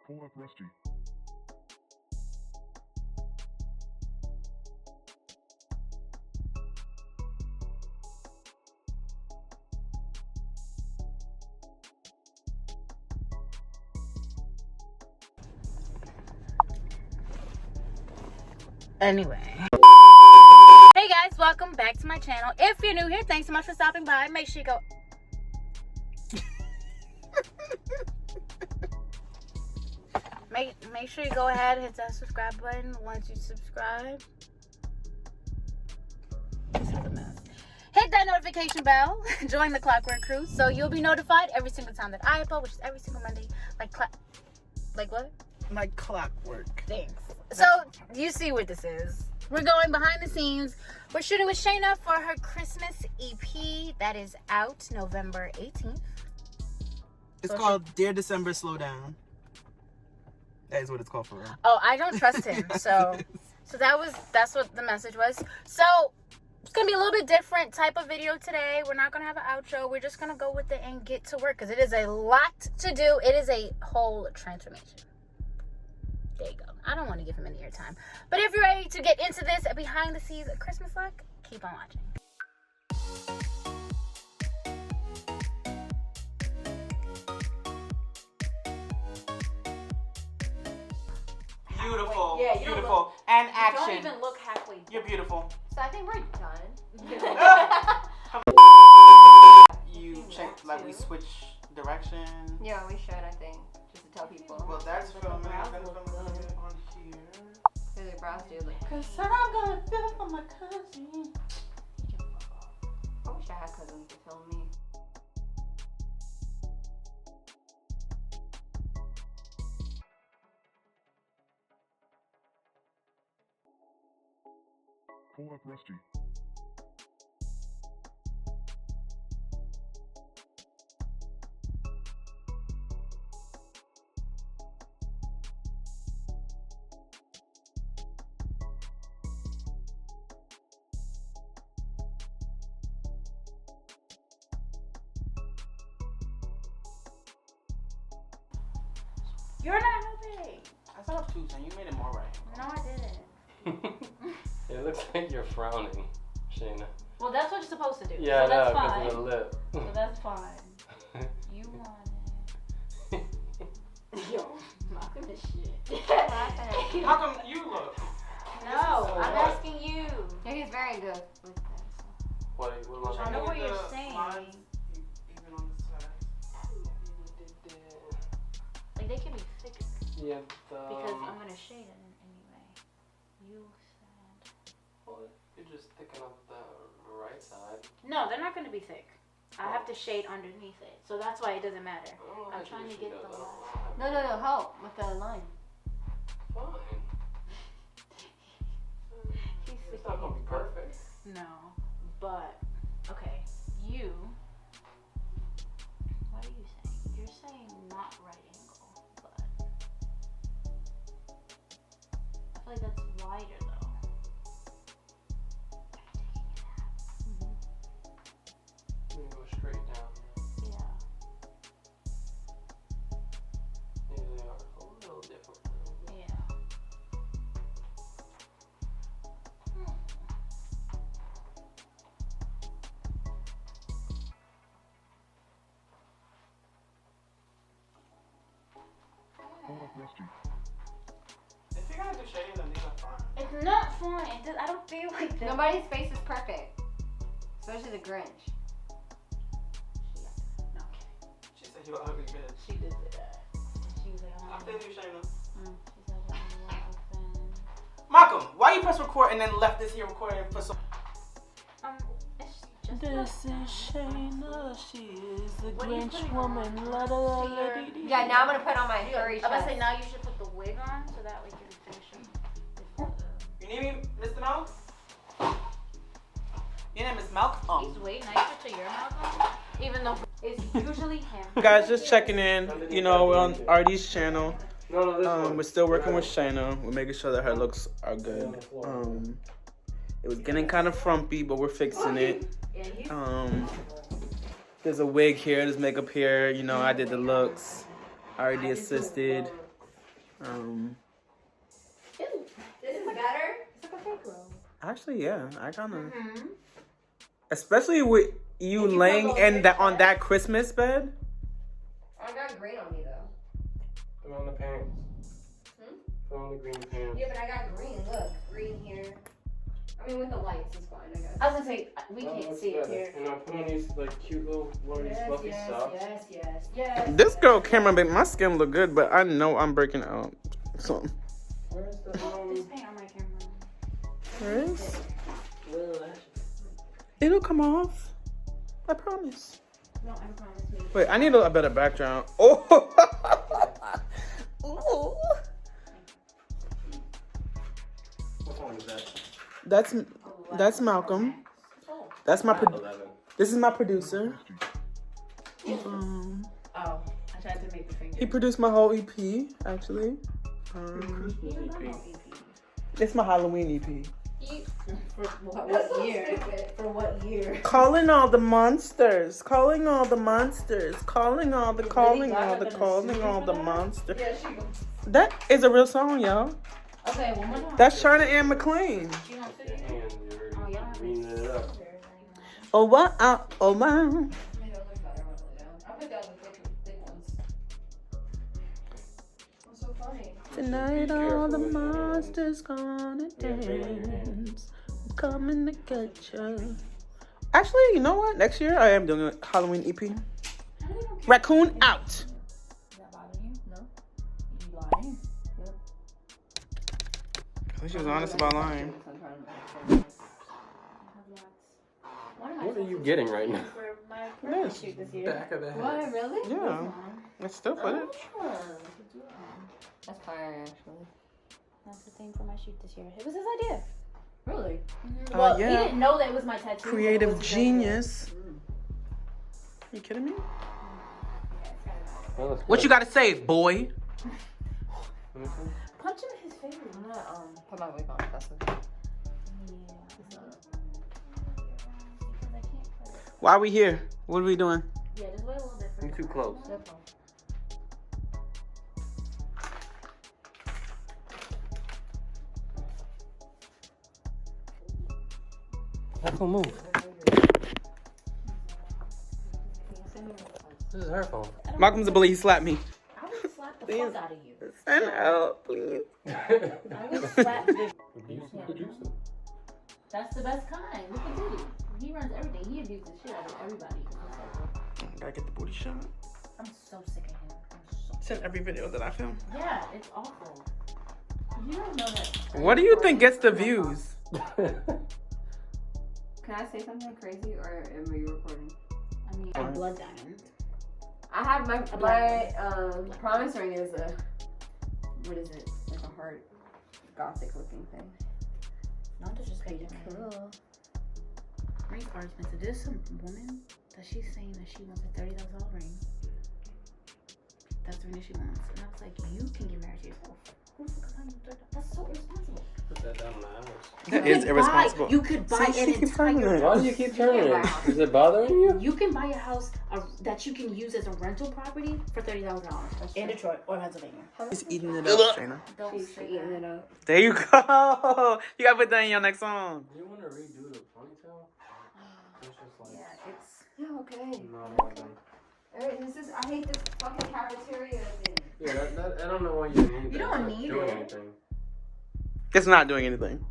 Pull up Rusty. Anyway. Hey guys, welcome back to my channel. If you're new here, thanks so much for stopping by. Make sure you go. Make sure you go ahead and hit that subscribe button once you subscribe. Hit that notification bell. Join the Clockwork Crew so you'll be notified every single time that I upload, which is every single Monday. Like what? Like clockwork. Thanks. So you see what this is. We're going behind the scenes. We're shooting with Shayna for her Christmas EP that is out November 18th. It's called Dear December Slow Down. That is what it's called for real. Oh, I don't trust him. So that's what the message was. So it's gonna be a little bit different type of video today. We're not gonna have an outro. We're just gonna go with it and get to work because it is a lot to do. It is a whole transformation. There you go. I don't want to give him any airtime. But if you're ready to get into this behind the scenes Christmas look, keep on watching. Beautiful. Yeah, beautiful. And action. Don't even look halfway. You're beautiful. So I think we're done. You checked, like we switch direction. Yeah, we should, I think. Just to tell people. Well, that's filming. I'm gonna film a little bit on here. There's a brows do like. Cause I'm gonna film for my cousin. I wish I had cousins to film me. Pull up Rusty. You're not helping. I set up two, and you made it more right. No, I didn't. It looks like you're frowning, Shayna. Well, that's what you're supposed to do. Yeah, so that's because fine. of the lip. So that's fine. You want it. Yo, mocking this shit. How come you look? No, I'm asking you. Yeah, he's very good with that. What am I know what you're The saying. lines even on the side. Like, they can be thicker. Yeah, Because I'm going to shade it anyway. You said. well, you're just thicking up the right side. No, they're not going to be thick. I have to shade underneath it. So that's why it doesn't matter. Oh, I'm trying to get the line. No, help with the line. Fine. He's It's not gonna be perfect. No, but okay. You. What are you saying? You're saying not right angle, but I feel like that's wider though. You can go straight down. Yeah. Maybe they are a little different. Yeah. Pull up Rusty. If you're gonna do shading, then these are fine. It's not fun. I don't feel like that. Nobody's face is perfect. Especially the Grinch. No, She said you were ugly bitch. she did that. She was like, I feel you, Shayna. She said, I don't want to offend. Malcolm, why you press record and then left this here recording for so? It's just This is Shayna. She is the What are you Grinch putting woman. on? La la la la dee dee. Yeah, now I'm gonna put on my I'm furry about to chest. say now you should put the wig on so that we can finish him. You need me, Mr. Malcolm? Your name is Malcolm. He's way nicer to your Malcolm, even though it's usually him. Guys, just checking in. You know, we're on ARiiED's channel. No, this one. We're still working with Shayna. We're making sure that her looks are good. It was getting kind of frumpy, but we're fixing it. There's a wig here, there's makeup here. You know, I did the looks. ARiiED assisted. This is better. It's like a fake roll. Actually, yeah, I kind of, Mm-hmm. especially with you If you laying put a little in that bit on that Christmas bed. I got green on me though. Put on the pants. Put on the green pants. Yeah, but I got green. Look, green here. I mean, with the lights, it's fine, I guess. I was gonna say we That can't looks see it better. here. And I'll put on these like cute little one of these fluffy socks. yes. This girl camera make my skin look good, but I know I'm breaking out. So Where's the This paint on my camera. where is? little lashes? It'll come off. I promise. No, I promise me. Wait, I need a better background. Oh. Ooh. What song is that? That's Malcolm. That's my. 11. This is my producer. Oh, I tried to make the finger. He produced my whole EP, actually. It's my Halloween EP. What year? For what year? Calling all the monsters. Calling all the monsters. Calling all the monsters. Yeah, she goes. That is a real song, y'all. Okay, one more time. That's Shauna Ann McLean. She don't fit Your you? hands, you're Oh, y'all already cleaning it up. Oh, what? Oh, wow. I put down the thick ones. What's so funny? Tonight all the monsters gonna dance. Coming to get you. Actually, you know what? Next year I am doing a Halloween EP. Raccoon out. Does that bother you? No. You lying? At least she was honest about lying. What are you getting right now? For my birthday This. shoot this year. Back of the head. What, really? Yeah. It's still footage. That's fire, actually. That's the thing for my shoot this year. It was his idea. Really? Well, yeah. he didn't know that it was my tattoo. but it Creative was his genius. You kidding me? Well, What you gotta say, boy? idea. Punch him in his face. I'm gonna put my wig on. That's what. Why are we here? What are we doing? Yeah, just wait a little bit. I'm too close. How come move? This is her phone. Malcolm's a bully. He slapped me. I would slap the fuck out of you. Send out, please. I would slap the. Produce them. That's the best kind. Look at Diddy. He runs everything. He abuses shit out of everybody. Gotta get the booty shot. I'm so sick of him. I'm so. Send every video that I film. Yeah, it's awful. You don't know that. What do you think gets the views? Can I say something crazy, or am I recording? I mean, a blood diamond. I have my promise ring is a, what is it? Like a heart, gothic looking thing. Not disrespecting her. Cool. Rings are expensive. There's some woman that she's saying that she wants a $30,000 ring. That's the ring that she wants. And I was like, you can get married to yourself. Who the fuck is buying you $30,000? That's so irresponsible. Put that down in the house. That is irresponsible. You could buy See, an she keeps turning entire it. Why do you keep turning it? Is it bothering you? You can buy a house that you can use as a rental property for $30,000 in Detroit or Pennsylvania. He's eating it up, Shayna. Don't She's say eating that. it up. There you go. You gotta put that in your next song. Do you want to redo the ponytail? It's just like, Yeah, it's. Yeah, okay. not all done. Alright, I hate this fucking cafeteria thing. Yeah, that, I don't know why you need that. You don't It's not need doing it. anything. It's not doing anything.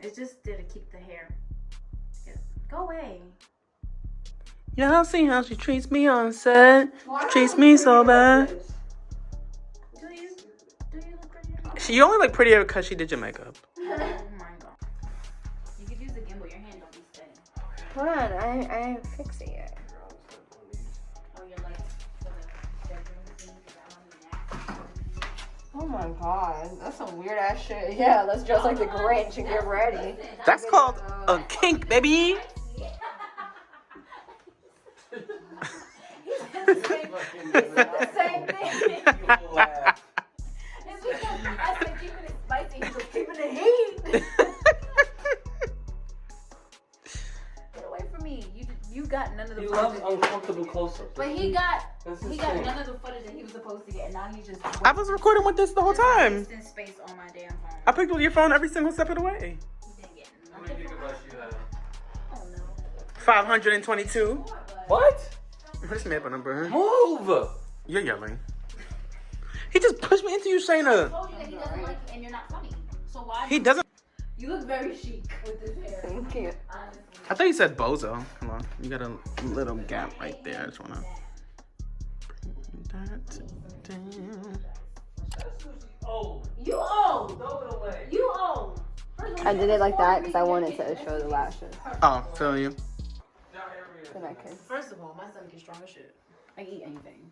It's just there to keep the hair. Yeah. Go away. Y'all see how she treats me on set? Treats me so bad. Do you look pretty? She only look prettier because she did your makeup. Oh my god. You could use the gimbal. Your hand don't be steady. Hold on, I ain't fixed it yet. Oh, you're like for the bedroom scene. Oh my god, that's some weird ass shit. Yeah, let's dress like the Grinch and get ready. That's called a kink, baby. The same thing. It's because I said keeping it spicy. He was keeping the heat. Get away from me. You got none of the. He loves uncomfortable close-up. But he got That's none insane. of the footage that he was supposed to get, and now he just. I was recording with this the whole time. Wasting space on my damn phone. I picked with your phone every single step of the way. He didn't get How many gigabytes you have? Oh no. 522. What? What's my number? Move! You're yelling. He just pushed me into you, Shayna. I told you that he doesn't like you, and you're not funny. So why? He doesn't. You look very chic with this hair. Thank you. Honestly. I thought you said bozo. Come on. You got a little gap right there. I just want to bring that down. Oh, You old. throw it away. You old. I did it like that because I wanted to show the lashes. Oh, feel you. Then I could. First of all, my stomach is strong as shit. I can eat anything.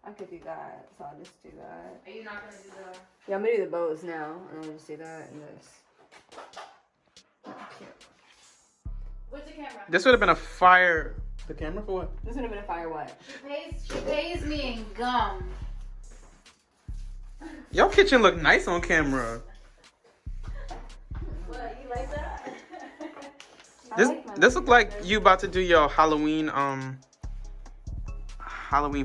I could do that, so I'll just do that. Are you not gonna do the? Yeah, I'm gonna do the bows now, and I'll just do that and this. Where's the camera? This would have been a fire. The camera for what? This would have been a fire what? She pays me in gum. Your kitchen look nice on camera. What, you like that? This look like you about to do your Halloween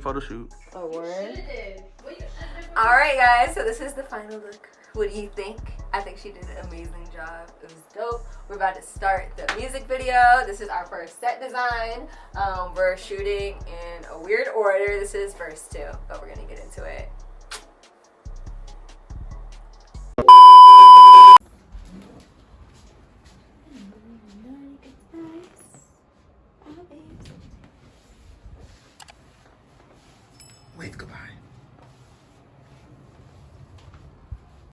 photo shoot. Oh, word. Should've did. What you should've did. Alright, guys, so this is the final look. What do you think? I think she did an amazing job. It was dope. We're about to start the music video. This is our first set design. We're shooting in a weird order. This is verse 2, but we're gonna get into it.